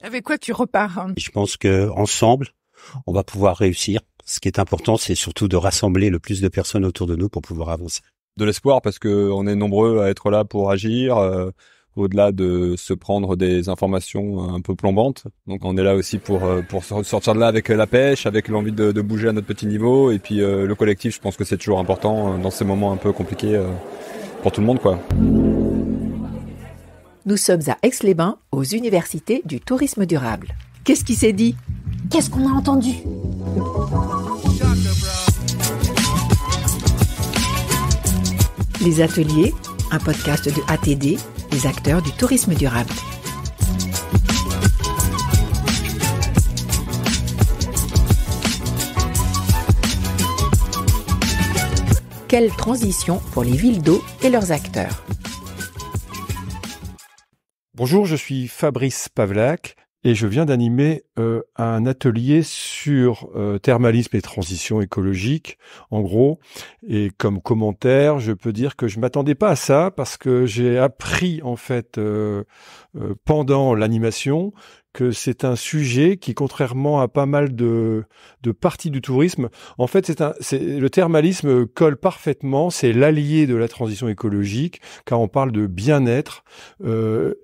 Avec quoi tu repars? Je pense que ensemble, on va pouvoir réussir. Ce qui est important, c'est surtout de rassembler le plus de personnes autour de nous pour pouvoir avancer. De l'espoir parce que on est nombreux à être là pour agir, au-delà de se prendre des informations un peu plombantes. Donc on est là aussi pour sortir de là avec la pêche, avec l'envie de bouger à notre petit niveau. Et puis le collectif, je pense que c'est toujours important dans ces moments un peu compliqués pour tout le monde, quoi. Nous sommes à Aix-les-Bains, aux universités du tourisme durable. Qu'est-ce qui s'est dit? Qu'est-ce qu'on a entendu? Les ateliers, un podcast de ATD, les acteurs du tourisme durable. Quelle transition pour les villes d'eau et leurs acteurs. Bonjour, je suis Fabrice Pavlak et je viens d'animer un atelier sur thermalisme et transition écologique, en gros. Et comme commentaire, je peux dire que je m'attendais pas à ça parce que j'ai appris en fait pendant l'animation que c'est un sujet qui, contrairement à pas mal de parties du tourisme, en fait, le thermalisme colle parfaitement. C'est l'allié de la transition écologique, car on parle de bien-être.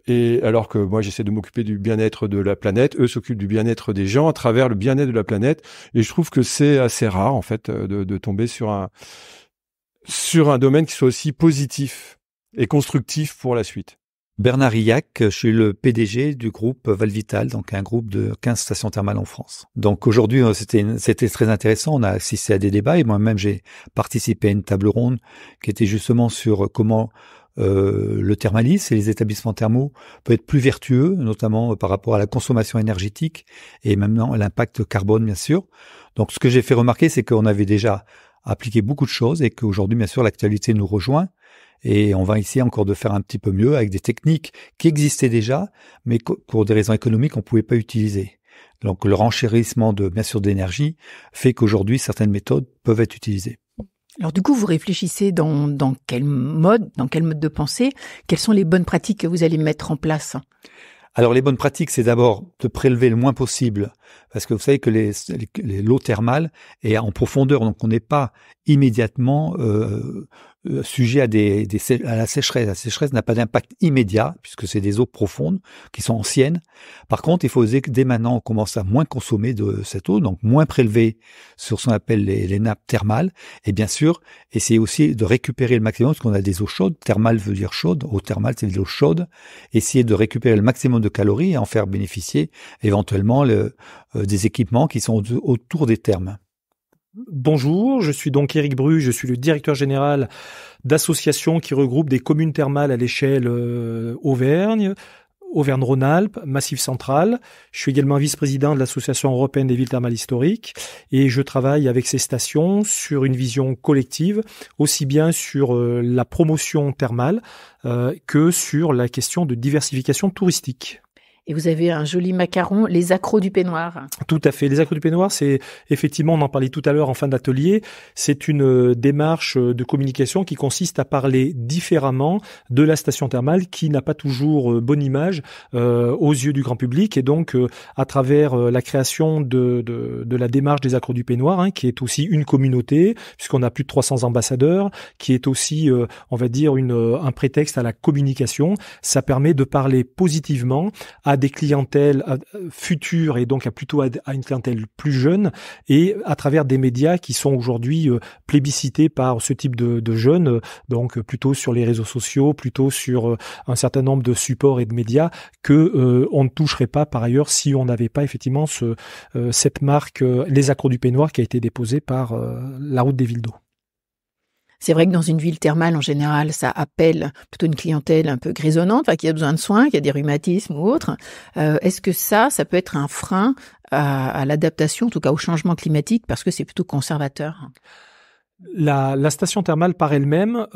Et alors que moi, j'essaie de m'occuper du bien-être de la planète, eux s'occupent du bien-être des gens à travers le bien-être de la planète. Et je trouve que c'est assez rare, en fait, de tomber sur un domaine qui soit aussi positif et constructif pour la suite. Bernard Illac, je suis le PDG du groupe Valvital, donc un groupe de 15 stations thermales en France. Donc aujourd'hui, c'était très intéressant, on a assisté à des débats et moi-même j'ai participé à une table ronde qui était justement sur comment le thermalisme et les établissements thermaux peuvent être plus vertueux, notamment par rapport à la consommation énergétique et maintenant à l'impact carbone, bien sûr. Donc ce que j'ai fait remarquer, c'est qu'on avait déjà appliqué beaucoup de choses et qu'aujourd'hui, bien sûr, l'actualité nous rejoint. Et on va essayer encore de faire un petit peu mieux avec des techniques qui existaient déjà, mais pour des raisons économiques, on ne pouvait pas utiliser. Donc le renchérissement bien sûr d'énergie fait qu'aujourd'hui, certaines méthodes peuvent être utilisées. Alors du coup, vous réfléchissez dans quel mode de pensée? Quelles sont les bonnes pratiques que vous allez mettre en place? Alors les bonnes pratiques, c'est d'abord de prélever le moins possible, parce que vous savez que l'eau thermale est en profondeur, donc on n'est pas immédiatement sujet à la sécheresse. La sécheresse n'a pas d'impact immédiat, puisque c'est des eaux profondes qui sont anciennes. Par contre, il faut que dès maintenant, on commence à moins consommer de cette eau, donc moins prélever sur ce qu'on appelle les nappes thermales. Et bien sûr, essayer aussi de récupérer le maximum, parce qu'on a des eaux chaudes. Thermale veut dire chaude. Eau thermale, c'est de l'eau chaude. Essayer de récupérer le maximum de calories et en faire bénéficier éventuellement des équipements qui sont autour des thermes. Bonjour, je suis donc Éric Bru, je suis le directeur général d'associations qui regroupent des communes thermales à l'échelle Auvergne-Rhône-Alpes, Massif Central. Je suis également vice-président de l'Association européenne des villes thermales historiques et je travaille avec ces stations sur une vision collective, aussi bien sur la promotion thermale que sur la question de diversification touristique. Et vous avez un joli macaron, les accros du peignoir. Tout à fait. Les accros du peignoir, c'est effectivement, on en parlait tout à l'heure en fin d'atelier, c'est une démarche de communication qui consiste à parler différemment de la station thermale qui n'a pas toujours bonne image aux yeux du grand public. Et donc, à travers la création de la démarche des accros du peignoir, qui est aussi une communauté, puisqu'on a plus de 300 ambassadeurs, qui est aussi, on va dire, un prétexte à la communication. Ça permet de parler positivement à des clientèles futures et donc plutôt à une clientèle plus jeune et à travers des médias qui sont aujourd'hui plébiscités par ce type de jeunes, donc plutôt sur les réseaux sociaux, plutôt sur un certain nombre de supports et de médias que on ne toucherait pas par ailleurs si on n'avait pas effectivement cette marque Les Accros du Peignoir qui a été déposée par la route des villes d'eau. C'est vrai que dans une ville thermale, en général, ça appelle plutôt une clientèle un peu grisonnante, qui a besoin de soins, qui a des rhumatismes ou autres. Est-ce que ça peut être un frein à l'adaptation, en tout cas au changement climatique, parce que c'est plutôt conservateur? La station thermale par elle-même,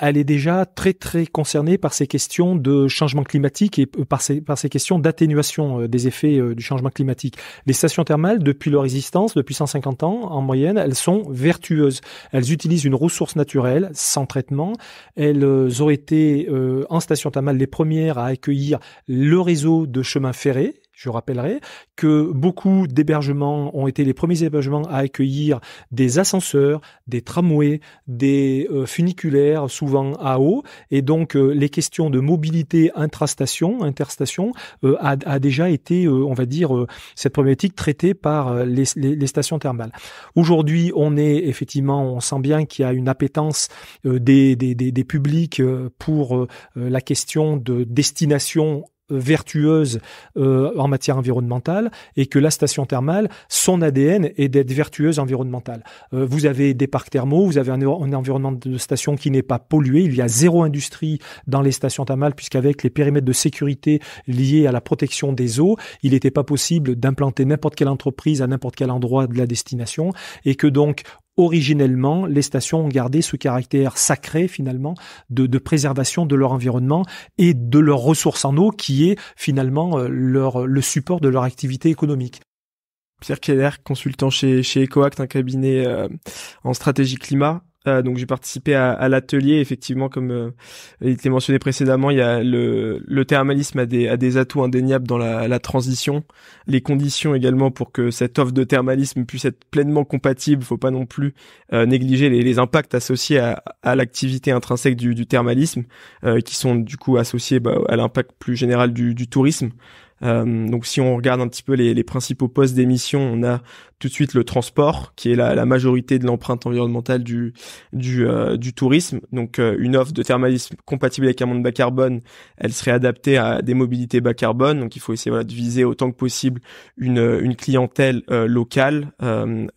elle est déjà très très concernée par ces questions de changement climatique et par ces questions d'atténuation des effets du changement climatique. Les stations thermales, depuis leur existence, depuis 150 ans en moyenne, elles sont vertueuses. Elles utilisent une ressource naturelle sans traitement. Elles auraient été en station thermale les premières à accueillir le réseau de chemins ferrés. Je rappellerai que beaucoup d'hébergements ont été les premiers hébergements à accueillir des ascenseurs, des tramways, des funiculaires, souvent à eau. Et donc, les questions de mobilité interstation, a déjà été, on va dire, cette problématique traitée par les stations thermales. Aujourd'hui, on sent bien qu'il y a une appétence des publics pour la question de destination vertueuse en matière environnementale, et que la station thermale, son ADN est d'être vertueuse environnementale. Vous avez des parcs thermaux, vous avez un environnement de station qui n'est pas pollué, il y a zéro industrie dans les stations thermales, puisqu'avec les périmètres de sécurité liés à la protection des eaux, il n'était pas possible d'implanter n'importe quelle entreprise à n'importe quel endroit de la destination, et que donc originellement, les stations ont gardé ce caractère sacré, finalement, de préservation de leur environnement et de leurs ressources en eau, qui est finalement le support de leur activité économique. Pierre Keller, consultant chez EcoAct, un cabinet en stratégie climat. Donc j'ai participé à l'atelier. Effectivement, comme il était mentionné précédemment, il y a le thermalisme a des atouts indéniables dans la transition. Les conditions également pour que cette offre de thermalisme puisse être pleinement compatible. Faut pas non plus négliger les impacts associés à l'activité intrinsèque du thermalisme, qui sont du coup associés à l'impact plus général du tourisme. Donc si on regarde un petit peu les principaux postes d'émission, on a tout de suite le transport, qui est la majorité de l'empreinte environnementale du tourisme. Donc une offre de thermalisme compatible avec un monde bas carbone, elle serait adaptée à des mobilités bas carbone. Donc il faut essayer de viser autant que possible une clientèle locale,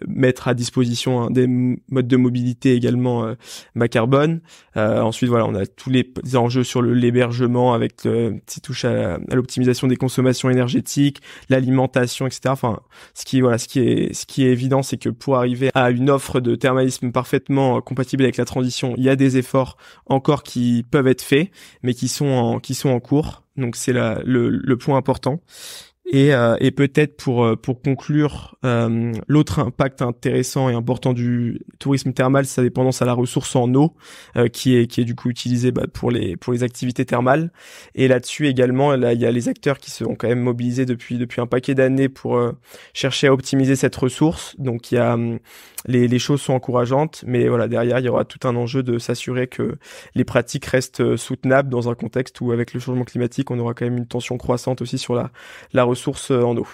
mettre à disposition des modes de mobilité également bas carbone. Ensuite on a tous les enjeux sur l'hébergement, avec qui touche à l'optimisation des consommations énergétiques, l'alimentation, etc. Enfin, ce qui est évident, c'est que pour arriver à une offre de thermalisme parfaitement compatible avec la transition, il y a des efforts encore qui peuvent être faits, mais qui sont en cours. Donc c'est le point important. Et peut-être pour conclure, l'autre impact intéressant et important du tourisme thermal, c'est sa dépendance à la ressource en eau, qui est du coup utilisée pour les activités thermales. Et là-dessus également, il y a les acteurs qui se sont quand même mobilisés depuis un paquet d'années pour chercher à optimiser cette ressource. Donc il y a les choses sont encourageantes, mais derrière il y aura tout un enjeu de s'assurer que les pratiques restent soutenables dans un contexte où, avec le changement climatique, on aura quand même une tension croissante aussi sur la ressource en eau.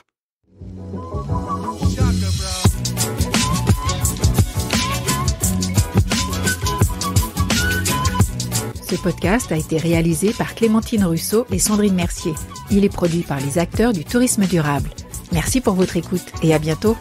Ce podcast a été réalisé par Clémentine Russo et Sandrine Mercier. Il est produit par les acteurs du tourisme durable. Merci pour votre écoute et à bientôt.